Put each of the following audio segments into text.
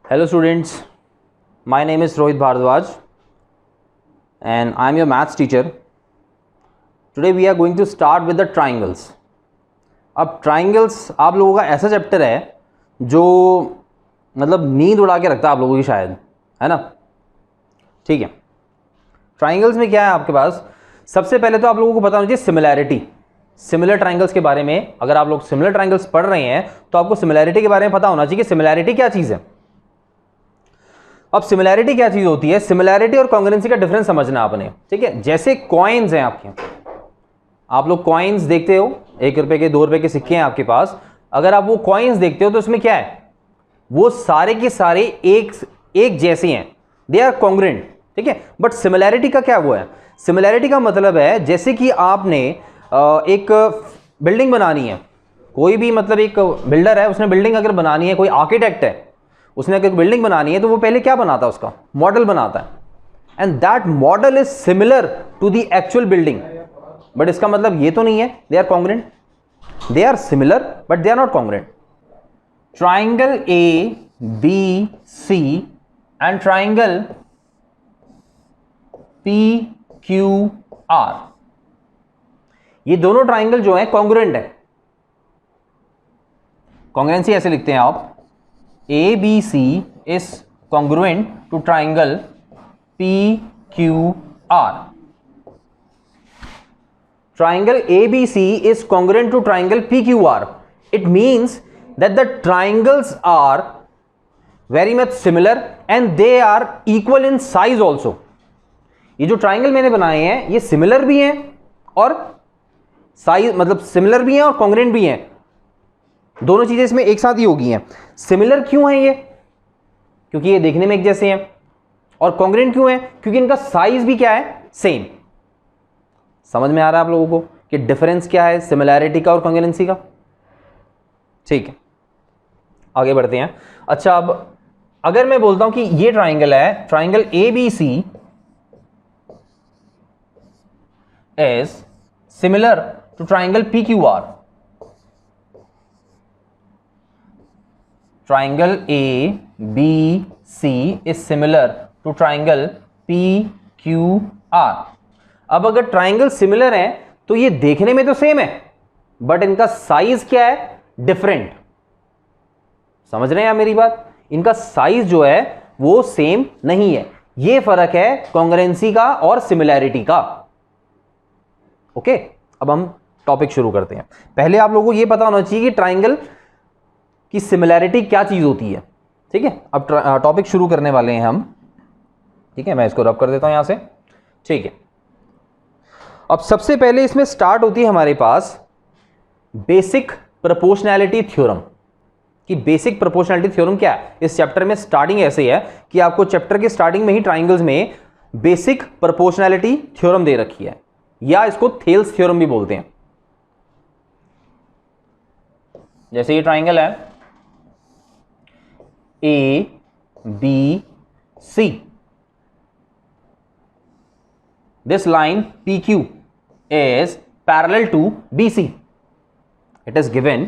Hello students, my name is Rohit Bhardwaj and I am your maths teacher. Today we are going to start with the triangles. अब triangles आप लोगों का ऐसा chapter है जो मतलब नींद उड़ा के रखता है आप लोगों की शायद, है ना? ठीक है, ट्राइंगल्स में क्या है आपके पास? सबसे पहले तो आप लोगों को पता होना चाहिए सिमिलैरिटी, सिमिलर ट्राइंगल्स के बारे में। अगर आप लोग सिमिलर ट्राइंगल्स पढ़ रहे हैं तो आपको सिमिलैरिटी के बारे में पता होना चाहिए कि सिमिलैरिटी क्या चीज़ है। अब सिमिलैरिटी क्या चीज़ होती है? सिमिलैरिटी और कॉन्ग्रुएंसी का डिफरेंस समझना आपने, ठीक है? जैसे कॉइन्स हैं आपके, आप लोग कॉइन्स देखते हो, 1 रुपए के 2 रुपए के सिक्के हैं आपके पास। अगर आप वो कॉइन्स देखते हो तो उसमें क्या है? वो सारे के सारे एक जैसे हैं, दे आर कॉन्ग्रुएंट, ठीक है? बट सिमिलैरिटी का क्या वो है? सिमिलैरिटी का मतलब है जैसे कि आपने एक बिल्डिंग बनानी है, कोई भी मतलब एक बिल्डर है, उसने बिल्डिंग अगर बनानी है, कोई आर्किटेक्ट है, उसने अगर बिल्डिंग बनानी है तो वो पहले क्या बनाता है? उसका मॉडल बनाता है, and that model is similar to the actual building. But इसका मतलब ये तो नहीं है they are congruent, they are similar but they are not congruent. Triangle A B C and triangle P Q R, ये दोनों ट्राइंगल जो है कॉन्ग्रुएंट है। कॉन्ग्रुएंसी ऐसे लिखते हैं आप, ABC is congruent to triangle PQR. Triangle ABC is congruent to triangle PQR. It means that the triangles are very much similar and they are equal in size also. ये जो triangle मैंने बनाए हैं ये सिमिलर भी हैं और size मतलब सिमिलर भी हैं और कॉन्ग्रुएंट भी हैं, दोनों चीजें इसमें एक साथ ही होगी हैं। सिमिलर क्यों है ये? क्योंकि ये देखने में एक जैसे हैं। और कॉन्ग्रुएंट क्यों है? क्योंकि इनका साइज भी क्या है? सेम। समझ में आ रहा है आप लोगों को कि डिफरेंस क्या है सिमिलैरिटी का और कॉन्ग्रुएंसी का? ठीक है, आगे बढ़ते हैं। अच्छा, अब अगर मैं बोलता हूं कि ये ट्राइंगल है, triangle ABC is similar to triangle PQR, triangle ABC is similar to triangle PQR। अब अगर ट्राइंगल सिमिलर है तो ये देखने में तो सेम है बट इनका साइज क्या है? डिफरेंट। समझ रहे हैं आप मेरी बात? इनका साइज जो है वो सेम नहीं है। ये फर्क है कॉन्ग्रुएंसी का और सिमिलैरिटी का। ओके, अब हम टॉपिक शुरू करते हैं। पहले आप लोगों को ये पता होना चाहिए कि ट्राइंगल कि सिमिलैरिटी क्या चीज होती है, ठीक है? अब टॉपिक शुरू करने वाले हैं हम, ठीक है? मैं इसको रब कर देता हूं यहां से, ठीक है? अब सबसे पहले इसमें स्टार्ट होती है हमारे पास बेसिक प्रोपोर्शनैलिटी थ्योरम। कि बेसिक प्रोपोर्शनैलिटी थ्योरम क्या है? इस चैप्टर में स्टार्टिंग ऐसे है कि आपको चैप्टर के स्टार्टिंग में ही ट्राइंगल्स में बेसिक प्रोपोर्शनैलिटी थ्योरम दे रखी है, या इसको थेल्स थ्योरम भी बोलते हैं। जैसे ये ट्राइंगल है ABC, this line PQ is parallel to BC. It is given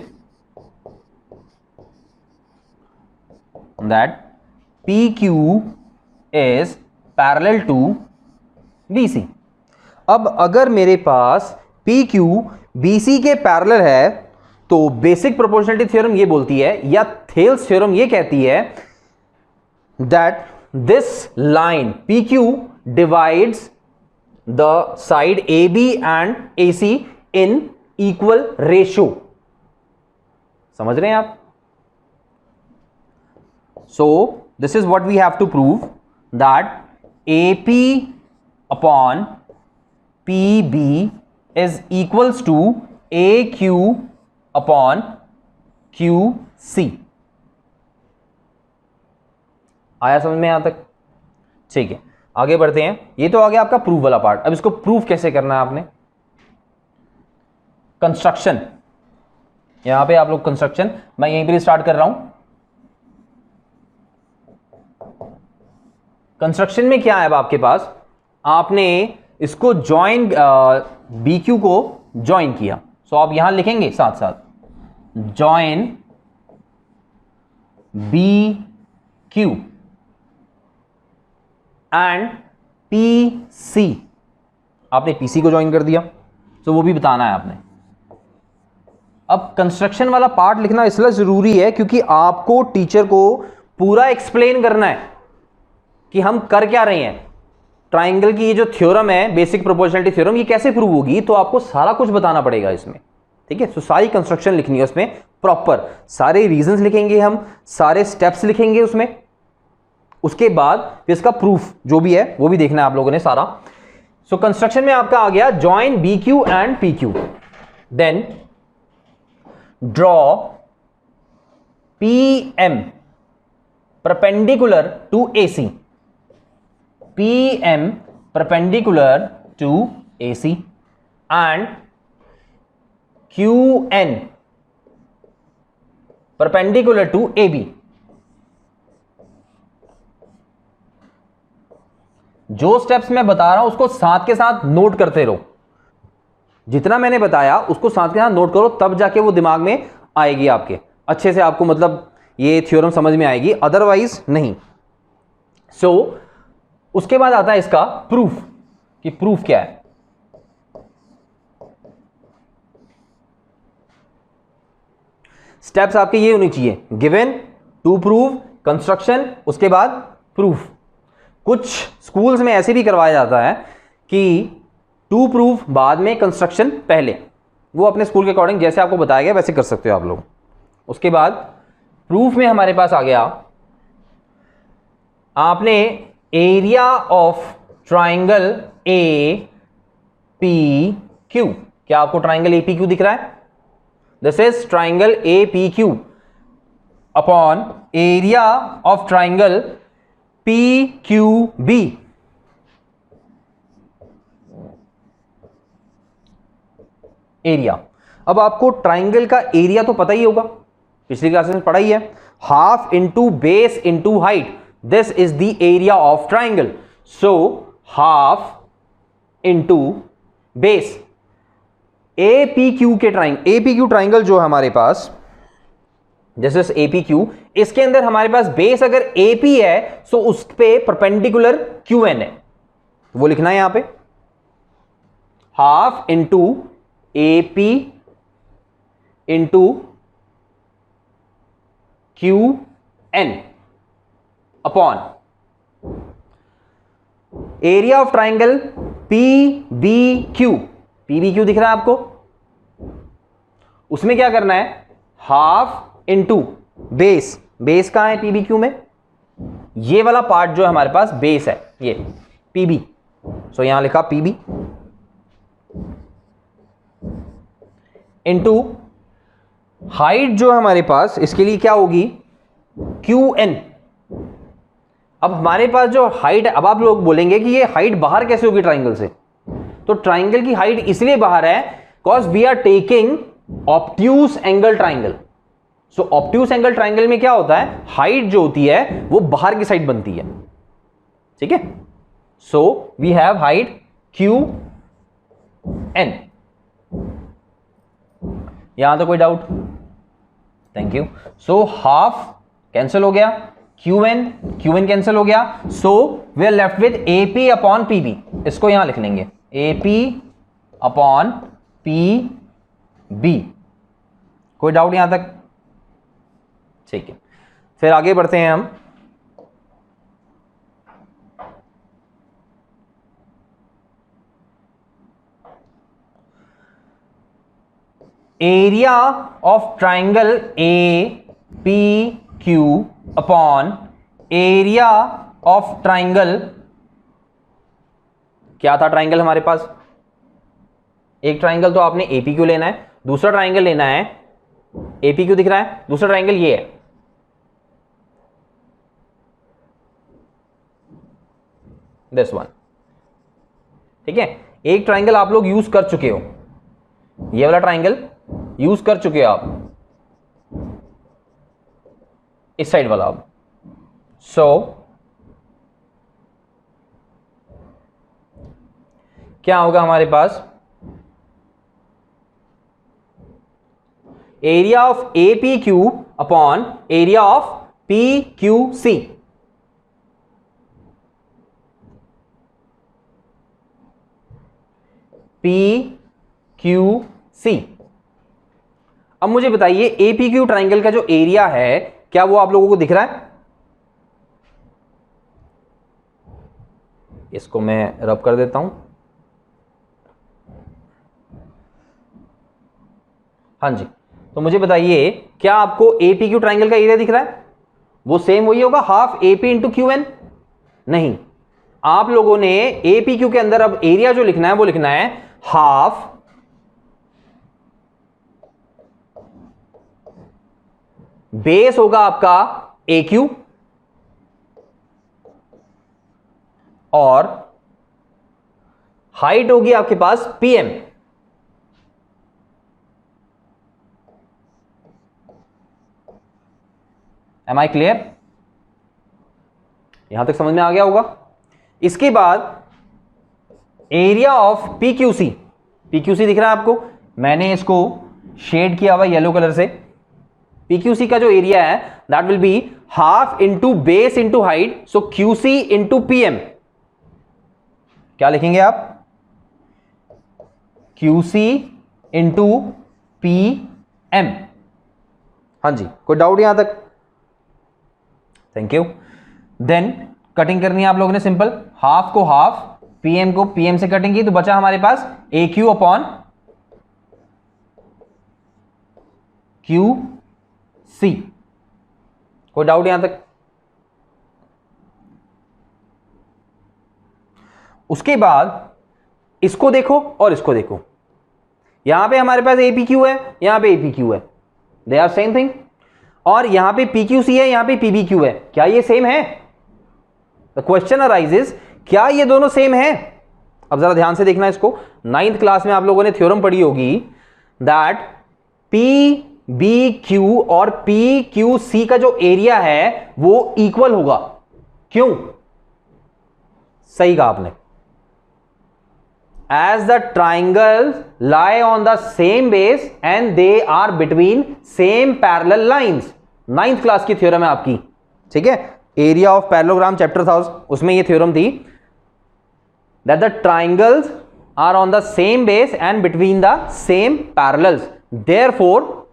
that PQ is parallel to BC. अब अगर मेरे पास PQ BC के पैरेलल है तो बेसिक प्रोपोर्शनैलिटी थ्योरम ये बोलती है, या थेल्स थ्योरम ये कहती है, that this line PQ divides the side AB and AC in equal ratio. समझ रहे हैं आप? So this is what we have to prove, that AP upon PB is equals to AQ upon QC। आया समझ में यहां तक? ठीक है, आगे बढ़ते हैं। ये तो आ गया आपका प्रूफ वाला पार्ट। अब इसको प्रूफ कैसे करना है आपने? कंस्ट्रक्शन, यहां पे आप लोग कंस्ट्रक्शन, मैं यहीं पर स्टार्ट कर रहा हूं। कंस्ट्रक्शन में क्या है अब आपके पास? आपने इसको ज्वाइन BQ को ज्वाइन किया, सो आप यहां लिखेंगे साथ साथ join BQ Q and P C. आपने पीसी को ज्वाइन कर दिया, तो वो भी बताना है आपने। अब कंस्ट्रक्शन वाला पार्ट लिखना इसलिए जरूरी है क्योंकि आपको टीचर को पूरा एक्सप्लेन करना है कि हम कर क्या रहे हैं। ट्राइंगल की ये जो थ्योरम है, बेसिक प्रोपोर्शनलिटी थ्योरम, ये कैसे प्रूव होगी, तो आपको सारा कुछ बताना पड़ेगा इसमें। ठीक है, तो सारी कंस्ट्रक्शन लिखनी है उसमें प्रॉपर, सारे रीजंस लिखेंगे हम, सारे स्टेप्स लिखेंगे उसमें। उसके बाद फिर इसका प्रूफ जो भी है वो भी देखना है आप लोगों ने सारा। सो कंस्ट्रक्शन में आपका आ गया join B Q and P Q, then draw P M perpendicular to A C, P M perpendicular to A C and Q N perpendicular to A B. जो स्टेप्स मैं बता रहा हूं उसको साथ के साथ नोट करते रहो, जितना मैंने बताया उसको साथ के साथ नोट करो, तब जाके वो दिमाग में आएगी आपके, अच्छे से आपको मतलब ये थ्योरम समझ में आएगी, अदरवाइज नहीं। सो उसके बाद आता है इसका प्रूफ, कि प्रूफ क्या है। स्टेप्स आपके ये होनी चाहिए, गिवन, टू प्रूव, कंस्ट्रक्शन, उसके बाद प्रूफ। कुछ स्कूल्स में ऐसे भी करवाया जाता है कि टू प्रूफ बाद में, कंस्ट्रक्शन पहले। वो अपने स्कूल के अकॉर्डिंग जैसे आपको बताया गया वैसे कर सकते हो आप लोग। उसके बाद प्रूफ में हमारे पास आ गया, आपने area of triangle A P Q, क्या आपको ट्राइंगल ए पी क्यू दिख रहा है? This is triangle A P Q upon area of triangle P Q B. Area, अब आपको ट्राइंगल का एरिया तो पता ही होगा, पिछली क्लासेस में पढ़ा ही है, half into base into height, this is the area of triangle. So half into base, A P Q के triangle, A P Q triangle जो है हमारे पास, जैसे ए पी क्यू, इसके अंदर हमारे पास बेस अगर ए पी है तो उस पे परपेंडिकुलर क्यू एन है, वो लिखना है यहां पे, half into A P into Q N upon area of triangle P B Q. P B Q दिख रहा है आपको, उसमें क्या करना है, हाफ इंटू बेस, बेस कहां है पी बी क्यू में, ये वाला पार्ट जो है हमारे पास बेस है, ये पी बी। सो यहां लिखा पी बी इंटू हाइट जो है हमारे पास, इसके लिए क्या होगी, क्यू एन। अब हमारे पास जो हाइट है, अब आप लोग बोलेंगे कि ये हाइट बाहर कैसे होगी ट्राइंगल से, तो ट्राइंगल की हाइट इसलिए बाहर है because we are taking obtuse angle triangle. So obtuse angle triangle में क्या होता है, हाइट जो होती है वो बाहर की साइड बनती है, ठीक है। So we have height Q N. यहां तो कोई doubt? Thank you. So half cancel हो गया, क्यू एन कैंसिल हो गया, so we are left with A P upon P B. इसको यहां लिख लेंगे, A P upon P B. कोई डाउट यहां तक? ठीक है, फिर आगे बढ़ते हैं हम। Area of triangle A P Q upon area of triangle, क्या था ट्राइंगल हमारे पास, एक ट्राइंगल तो आपने ए पी क्यू लेना है, दूसरा ट्राइंगल लेना है, ए पी क्यू दिख रहा है, दूसरा ट्राइंगल ये है, दिस वन, ठीक है। एक ट्राइंगल आप लोग यूज कर चुके हो, ये वाला ट्राइंगल यूज कर चुके हो आप, इस साइड वाला अब। सो क्या होगा हमारे पास, area of A P Q upon area of P Q C. P Q C. अब मुझे बताइए एपीक्यू ट्राइंगल का जो एरिया है क्या वो आप लोगों को दिख रहा है? इसको मैं रब कर देता हूं। हाँ जी, तो मुझे बताइए क्या आपको एपीक्यू ट्राइंगल का एरिया दिख रहा है? वो सेम वही होगा, half AP into Q N. नहीं, आप लोगों ने एपीक्यू के अंदर अब एरिया जो लिखना है वो लिखना है हाफ बेस होगा आपका ए क्यू और हाइट होगी आपके पास पीएम। Am I clear? यहां तक समझ में आ गया होगा। इसके बाद एरिया ऑफ पीक्यूसी, पीक्यूसी दिख रहा है आपको, मैंने इसको शेड किया हुआ येलो कलर से। पीक्यूसी का जो एरिया है that will be half into base into height, so QC into PM. क्या लिखेंगे आप? QC into P M. हाँ जी, कोई डाउट यहां तक? Thank you. देन कटिंग करनी है आप लोगों ने सिंपल, हाफ को हाफ, पीएम को पीएम से कटिंग की तो बचा हमारे पास ए क्यू अपॉन क्यू सी। कोई डाउट यहां तक? उसके बाद इसको देखो और इसको देखो, यहां पे हमारे पास एपीक्यू है, यहां पे एपीक्यू है, दे आर सेम थिंग। और यहां पे पीक्यूसी है, यहां पे पीबीक्यू है, क्या ये सेम है? द क्वेश्चन अराइजेस, क्या ये दोनों सेम है? अब जरा ध्यान से देखना इसको। 9th क्लास में आप लोगों ने थ्योरम पढ़ी होगी दैट पी बी क्यू और पी क्यू सी का जो एरिया है वो इक्वल होगा। क्यों? सही कहा आपने। As the triangles lie on the same base and they are between same parallel lines। 9th class की थ्योरम है आपकी, ठीक है, एरिया ऑफ पैरेललोग्राम चैप्टर था, उसमें ये थ्योरम थी that the triangles are on the same base and between the same parallels, therefore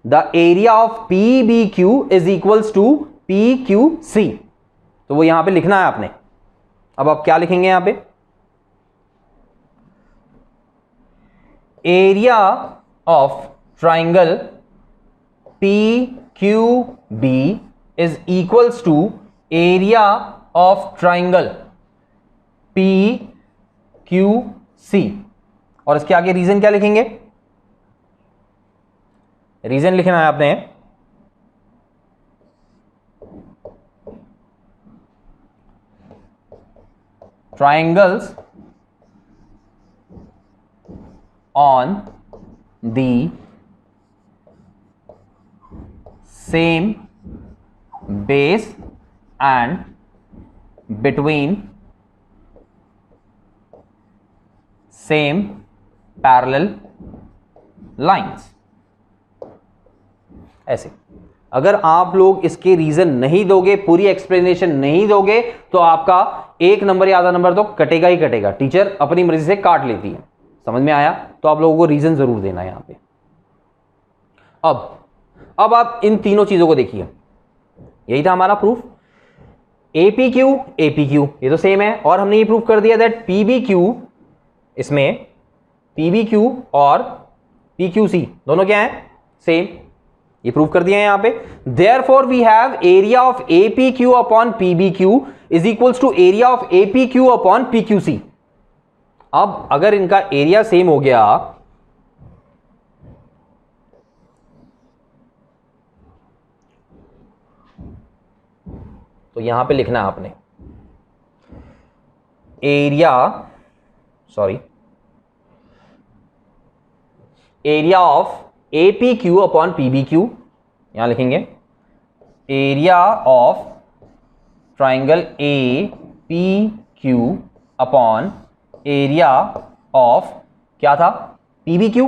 the area of PBQ is equals to PQC। तो वो यहां पे लिखना है आपने। अब आप क्या लिखेंगे यहां पे? Area of triangle PQB is equals to area of triangle PQC। और इसके आगे रीजन क्या लिखेंगे? रीजन लिखना है आपने triangles on the same base and between same parallel lines। ऐसे अगर आप लोग इसके रीजन नहीं दोगे, पूरी एक्सप्लेनेशन नहीं दोगे, तो आपका 1 नंबर या आधा नंबर तो कटेगा ही कटेगा। टीचर अपनी मर्जी से काट लेती है। समझ में आया? तो आप लोगों को रीजन जरूर देना है यहां पे। अब आप इन तीनों चीजों को देखिए, यही था हमारा प्रूफ। एपीक्यू एपीक्यू ये तो सेम है, और हमने ये प्रूफ कर दिया दैट पीबीक्यू, इसमें पीबीक्यू और पीक्यूसी दोनों क्या है? सेम। ये प्रूफ कर दिया है यहां पे। Therefore we have area of APQ upon PBQ is equals to area of APQ upon PQC. अब अगर इनका एरिया सेम हो गया तो यहां पे लिखना है आपने area of APQ upon PBQ. यहां लिखेंगे एरिया ऑफ ट्राइंगल एपीक्यू अपॉन एरिया ऑफ क्या था? PBQ।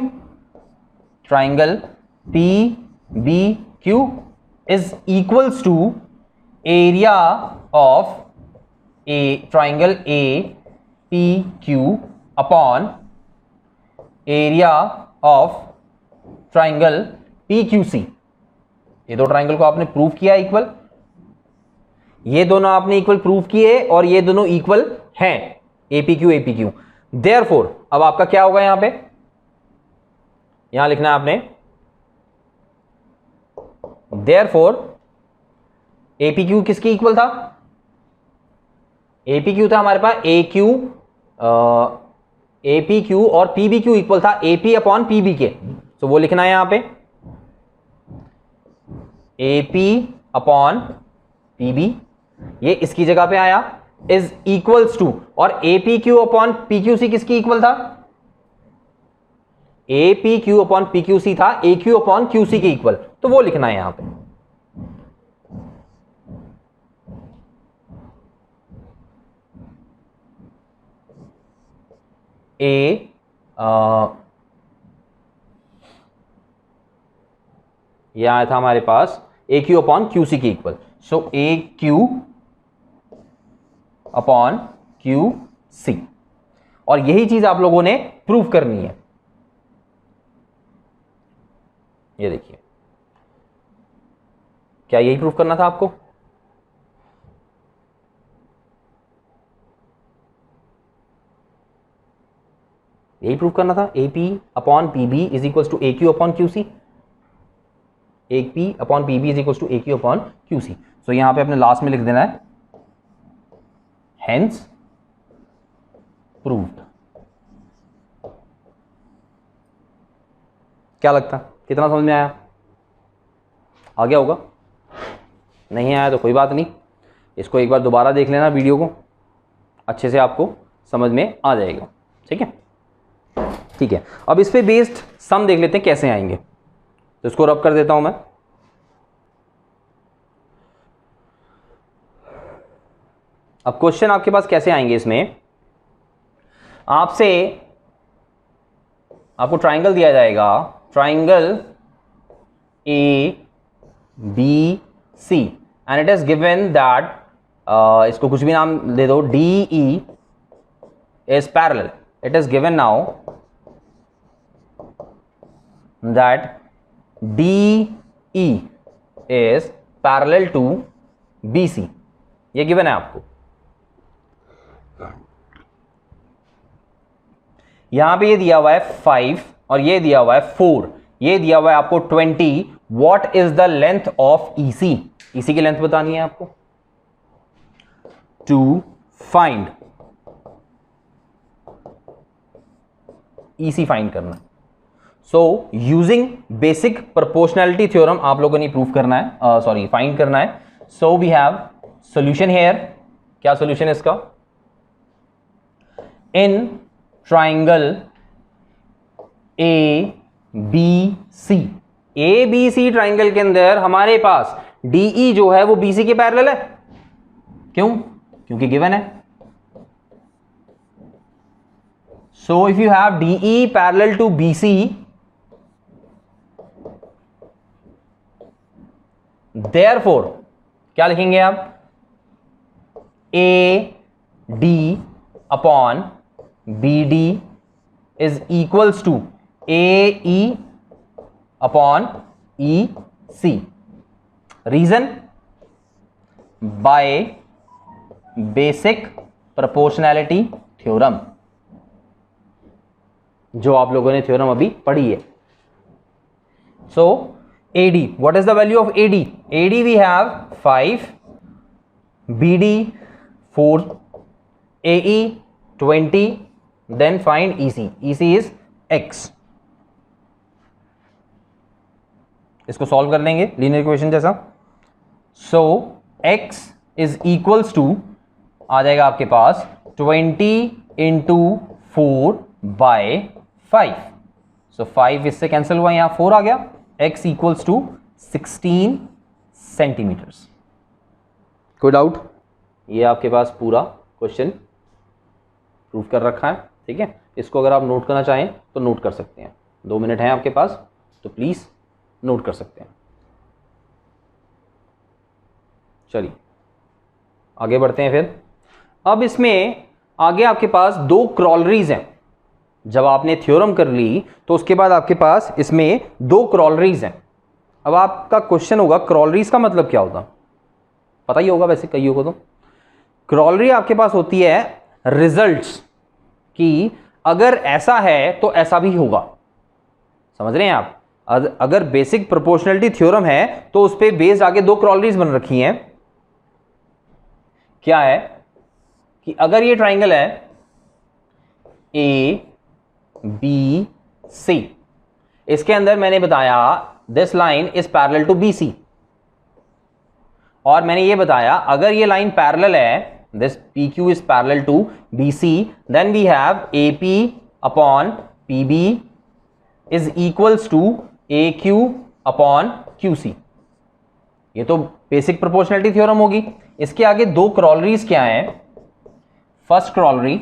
Triangle PBQ is equals to area of triangle APQ upon area of triangle PQC। ये दो ट्राइंगल को आपने प्रूव किया इक्वल, ये दोनों आपने इक्वल प्रूव किए और ये दोनों इक्वल हैं, APQ। देयरफॉर अब आपका क्या होगा, यहां पे यहां लिखना है आपने, देयरफॉर APQ किसकी इक्वल था, APQ था हमारे पास APQ और PBQ इक्वल था AP अपॉन PB के। तो वो लिखना है यहां पे AP अपॉन PB, ये इसकी जगह पे आया, इज इक्वल्स टू, और APQ अपॉन PQC किसकी इक्वल था, APQ अपॉन PQC था AQ अपॉन QC के इक्वल, तो वो लिखना है यहां पे। ये आया था हमारे पास AQ अपॉन QC के इक्वल, सो AQ अपॉन QC, और यही चीज आप लोगों ने प्रूव करनी है। ये देखिए, क्या यही प्रूव करना था आपको, यही प्रूव करना था, AP upon PB is equal to AQ upon QC, AP upon PB is equal to AQ upon QC। So यहां पे अपने लास्ट में लिख देना है हेंस प्रूव्ड। क्या लगता है, कितना समझ में आया, आ गया होगा, नहीं आया तो कोई बात नहीं, इसको एक बार दोबारा देख लेना वीडियो को, अच्छे से आपको समझ में आ जाएगा। ठीक है, ठीक है। अब इस पे बेस्ड सम देख लेते हैं कैसे आएंगे, तो इसको रब कर देता हूं मैं। अब क्वेश्चन आपके पास कैसे आएंगे, इसमें आपको ट्राइंगल दिया जाएगा, triangle ABC and it is given that, इसको कुछ भी नाम दे दो, DE is parallel, it is given now that DE is parallel to BC, ये गिवन है आपको। यहां पे ये दिया हुआ है 5 और ये दिया हुआ है 4, ये दिया हुआ है आपको 20। What is the length of EC, EC की लेंथ बतानी है आपको, टू फाइंड EC फाइंड करना। So using basic proportionality theorem आप लोगों ने प्रूफ करना है, सॉरी फाइंड करना है। So we have solution here, क्या सॉल्यूशन है इसका, इन ट्राइंगल ABC ट्राइंगल के अंदर हमारे पास DE जो है वो BC के पैरेलल है, क्यों, क्योंकि गिवन है। So if you have DE parallel to BC, therefore क्या लिखेंगे आप, AD upon BD is equals to AE upon EC। Reason, by basic proportionality theorem, जो आप लोगों ने थ्योरम अभी पढ़ी है। So AD, what is the value of AD? AD we have 5, BD 4, AE 20, then find EC. EC is X. इसको solve कर लेंगे लीनियर इक्वेशन जैसा। सो X is equals to आ जाएगा आपके पास 20 into 4 by 5. सो 5 इससे कैंसिल हुआ, यहां 4 आ गया, X इक्वल्स टू 16 सेंटीमीटर्स। कोई डाउट, ये आपके पास पूरा क्वेश्चन प्रूफ कर रखा है। ठीक है, इसको अगर आप नोट करना चाहें तो नोट कर सकते हैं, 2 मिनट हैं आपके पास, तो प्लीज नोट कर सकते हैं। चलिए आगे बढ़ते हैं फिर। अब इसमें आगे आपके पास 2 क्रॉलरीज हैं, जब आपने थ्योरम कर ली तो उसके बाद आपके पास इसमें दो क्रॉलरीज हैं। अब आपका क्वेश्चन होगा क्रॉलरीज का मतलब क्या होता, पता ही होगा वैसे कईयों को। तो क्रॉलरी आपके पास होती है रिजल्ट्स कि अगर ऐसा है तो ऐसा भी होगा। समझ रहे हैं आप? अगर बेसिक प्रोपोर्शनलिटी थ्योरम है तो उस पर बेस्ड आगे दो क्रॉलरीज बन रखी हैं। क्या है कि अगर ये ट्राइंगल है ए बी सी, इसके अंदर मैंने बताया this line is parallel to B C, और मैंने ये बताया अगर ये लाइन पैरेलल है, this PQ is parallel to BC, then we have AP upon PB is equals to AQ upon QC। ये तो बेसिक प्रोपोर्शनलिटी थ्योरम होगी। इसके आगे दो क्रॉलरीज क्या हैं? First corollary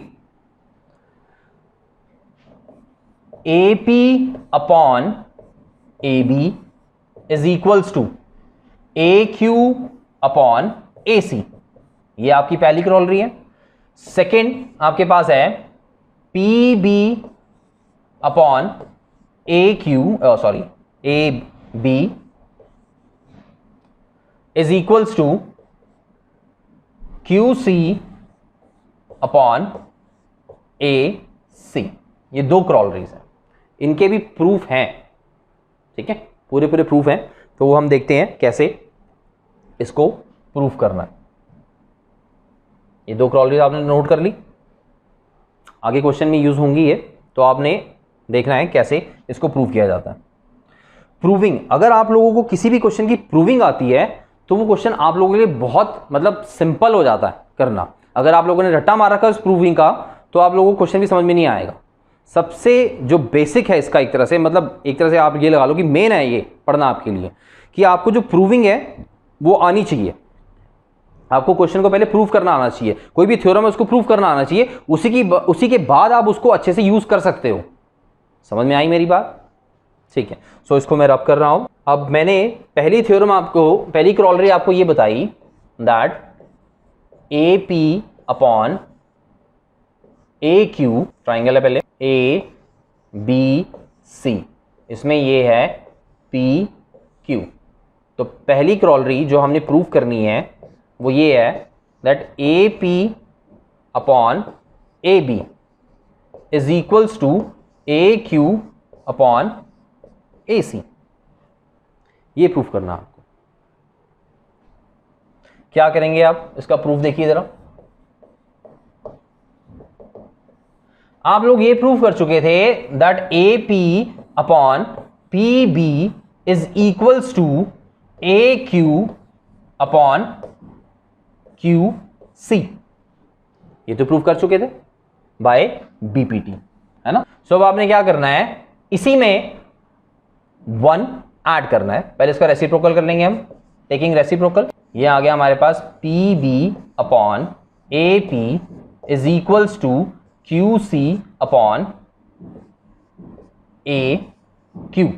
AP upon AB is equals to AQ upon AC, ये आपकी पहली क्रॉलरी है। सेकंड आपके पास है P B upon A Q sorry A B is equals to Q C upon A C. ये दो क्रॉलरीज हैं, इनके भी प्रूफ हैं, ठीक है, पूरे पूरे प्रूफ हैं। तो वो हम देखते हैं कैसे इसको प्रूफ करना है। ये दो क्रॉलरीज आपने नोट कर ली, आगे क्वेश्चन में यूज होंगी ये, तो आपने देखना है कैसे इसको प्रूव किया जाता है। प्रूविंग, अगर आप लोगों को किसी भी क्वेश्चन की प्रूविंग आती है तो वो क्वेश्चन आप लोगों के लिए बहुत मतलब सिंपल हो जाता है करना। अगर आप लोगों ने रट्टा मार रखा है उस प्रूविंग का तो आप लोगों को क्वेश्चन भी समझ में नहीं आएगा। सबसे जो बेसिक है इसका, एक तरह से मतलब एक तरह से आप ये लगा लो कि मेन है ये पढ़ना आपके लिए, कि आपको जो प्रूविंग है वो आनी चाहिए। आपको क्वेश्चन को पहले प्रूव करना आना चाहिए, कोई भी थ्योरम है उसको प्रूव करना आना चाहिए, उसी के बाद आप उसको अच्छे से यूज कर सकते हो। समझ में आई मेरी बात? ठीक है, सो इसको मैं रब कर रहा हूं। अब मैंने पहली थ्योरम आपको, पहली क्रॉलरी आपको ये बताई that A P upon A Q, triangle है पहले ए बी सी, इसमें ये है पी क्यू। तो पहली क्रॉलरी जो हमने प्रूव करनी है वो ये है that A P upon A B is equals to A Q upon A C. ये प्रूफ करना आपको। क्या करेंगे आप? इसका प्रूफ देखिए जरा। आप लोग ये प्रूफ कर चुके थे that A P upon P B is equals to A Q upon Q C. ये तो प्रूफ कर चुके थे बाय बीपीटी, है ना। सो अब आपने क्या करना है, इसी में 1 ऐड करना है। पहले इसका रेसिप्रोकल कर लेंगे हम, टेकिंग रेसिप्रोकल। ये आ गया हमारे पास P B upon A P is equals to Q C upon A Q.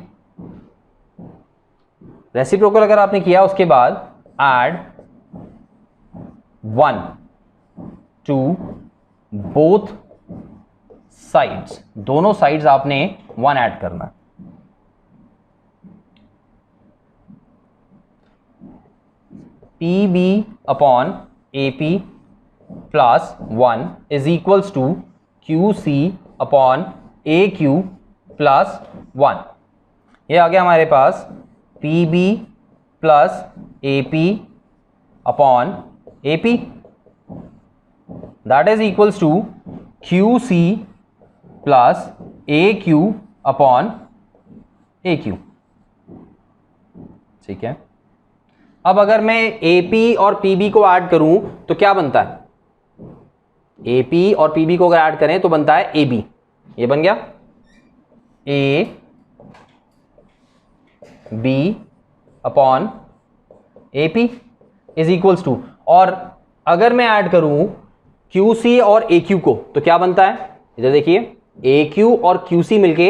Reciprocal अगर आपने किया उसके बाद ऐड 1 टू बोथ साइड्स, दोनों साइड्स आपने 1 ऐड करना है। P B upon A P plus 1 is equals to Q C upon A Q plus 1। ये आ गया हमारे पास P B plus A P upon A P, that is equals to Q C plus A Q upon A Q. ठीक है, अब अगर मैं ए पी और पी बी को ऐड करूं तो क्या बनता है? ए पी और पी बी को अगर ऐड करें तो बनता है ए बी। ये बन गया A B upon A P is equals to, और अगर मैं ऐड करूं क्यू सी और ए क्यू को तो क्या बनता है? इधर देखिए, ए क्यू और क्यू सी मिलके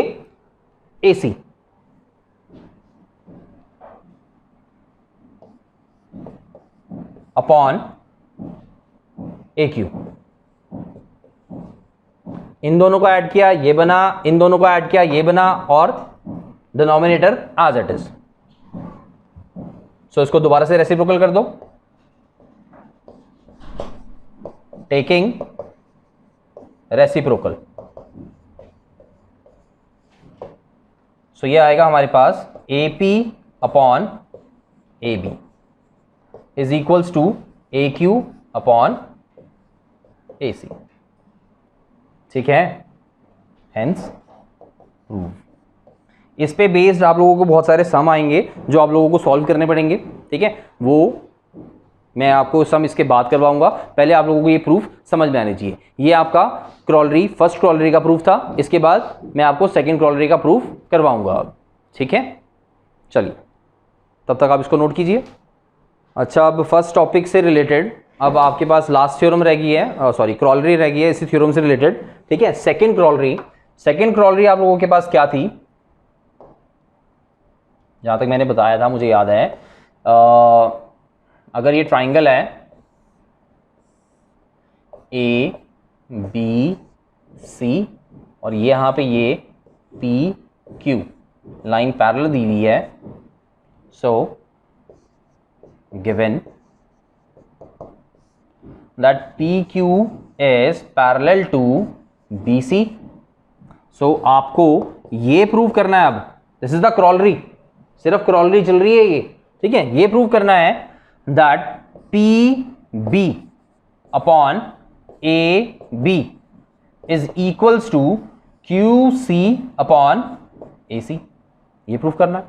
ए सी। Upon A Q. इन दोनों को ऐड किया ये बना, इन दोनों को ऐड किया ये बना, और डिनोमिनेटर एज इट इज। सो इसको दोबारा से रेसिप्रोकल कर दो, टेकिंग रेसिप्रोकल। सो ये आएगा हमारे पास AP upon AB is equals to AQ upon AC। ठीक है, हेंस प्रूव। इस पे बेस्ड आप लोगों को बहुत सारे सम आएंगे जो आप लोगों को सॉल्व करने पड़ेंगे। ठीक है, वो मैं आपको सम इसके बाद करवाऊंगा, पहले आप लोगों को ये प्रूफ समझ में आनी चाहिए। ये आपका क्रॉलरी, फर्स्ट क्रॉलरी का प्रूफ था, इसके बाद मैं आपको सेकंड क्रॉलरी का प्रूफ करवाऊंगा अब। ठीक है, चलिए तब तक आप इसको नोट कीजिए। अच्छा, अब फर्स्ट टॉपिक से रिलेटेड अब आपके पास लास्ट थ्योरम रह गई है, सॉरी क्रॉलरी रह गई है इसी थ्योरम से रिलेटेड। ठीक है, सेकंड क्रॉलरी आप लोगों के पास क्या थी, जहां तक मैंने बताया था मुझे याद है, अगर ये ट्राइंगल है ABC और ये यहां पे ये PQ लाइन पैरेलल दी हुई है, so given that PQ is parallel to BC। सो आपको ये प्रूव करना है। अब दिस इज द क्रॉलरी, सिर्फ क्रॉलरी चल रही है ये। ठीक है, ये प्रूव करना है that PB upon AB is equals to QC upon AC। ये प्रूव करना है।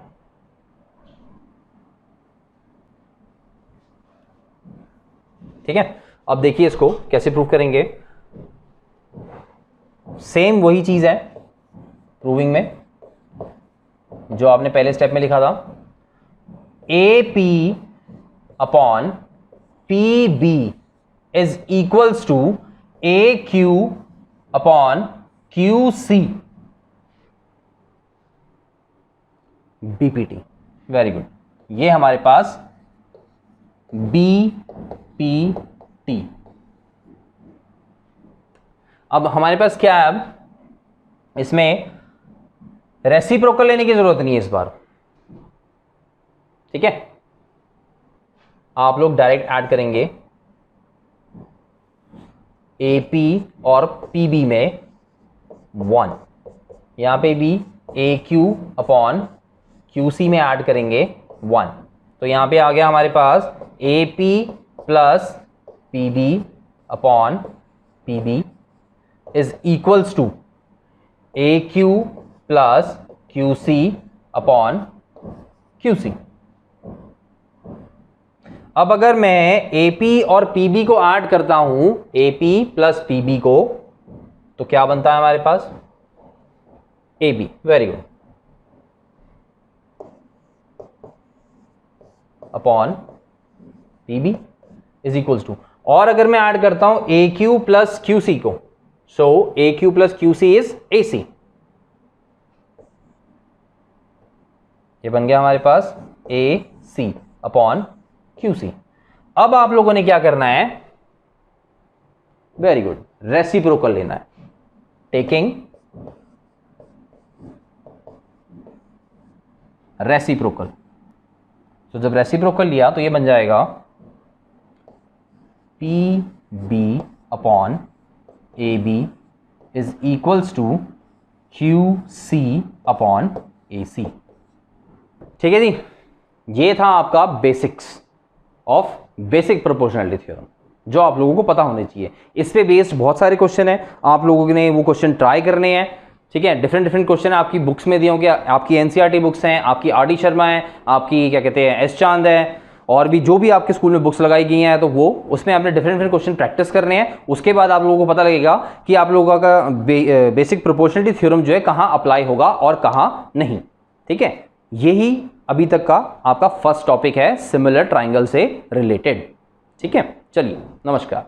ठीक है, अब देखिए इसको कैसे प्रूव करेंगे। सेम वही चीज है प्रूविंग में जो आपने पहले स्टेप में लिखा था। AP upon PB is equals to AQ upon QC BPT। Very good, ये हमारे पास BPT। अब हमारे पास क्या है, अब इसमें रेसिप्रोकल लेने की जरूरत नहीं है इस बार। ठीक है, आप लोग डायरेक्ट ऐड करेंगे AP और PB में 1, यहां पे भी AQ अपॉन QC में ऐड करेंगे 1। तो यहां पे आ गया हमारे पास AP plus PB upon PB is equals to AQ plus QC upon QC। अब अगर मैं AP और PB को ऐड करता हूं, AP प्लस PB को, तो क्या बनता है हमारे पास AB। Very good, upon PB is equals to, और अगर मैं ऐड करता हूं AQ प्लस QC को, सो AQ plus QC is AC। ये बन गया हमारे पास AC अपॉन QC। अब आप लोगों ने क्या करना है, वेरी गुड, रेसिप्रोकल लेना है, टेकिंग रेसिप्रोकल। तो जब रेसिप्रोकल लिया तो ये बन जाएगा PB upon AB is equals to QC upon AC। ठीक है जी, ये था आपका basics of basic proportionality theorem जो आप लोगों को पता होने चाहिए। इस पे बेस्ड बहुत सारे क्वेश्चन हैं, आप लोगों ने वो क्वेश्चन ट्राई करने हैं। ठीक है, डिफरेंट क्वेश्चन आपकी बुक्स में दिए होंगे, आपकी NCERT बुक्स हैं, आपकी RD शर्मा है, आपकी क्या कहते हैं S चांद है, और भी जो भी आपके स्कूल में बुक्स लगाई गई हैं, तो वो उसमें आपने डिफरेंट क्वेश्चन प्रैक्टिस करने हैं। उसके बाद आप लोगों को पता लगेगा कि आप लोगों का बेसिक प्रोपोर्शनलिटी थ्योरम जो है कहाँ अप्लाई होगा और कहाँ नहीं। ठीक है, यही अभी तक का आपका फर्स्ट टॉपिक है सिमिलर ट्राइंगल से रिलेटेड। ठीक है, चलिए नमस्कार।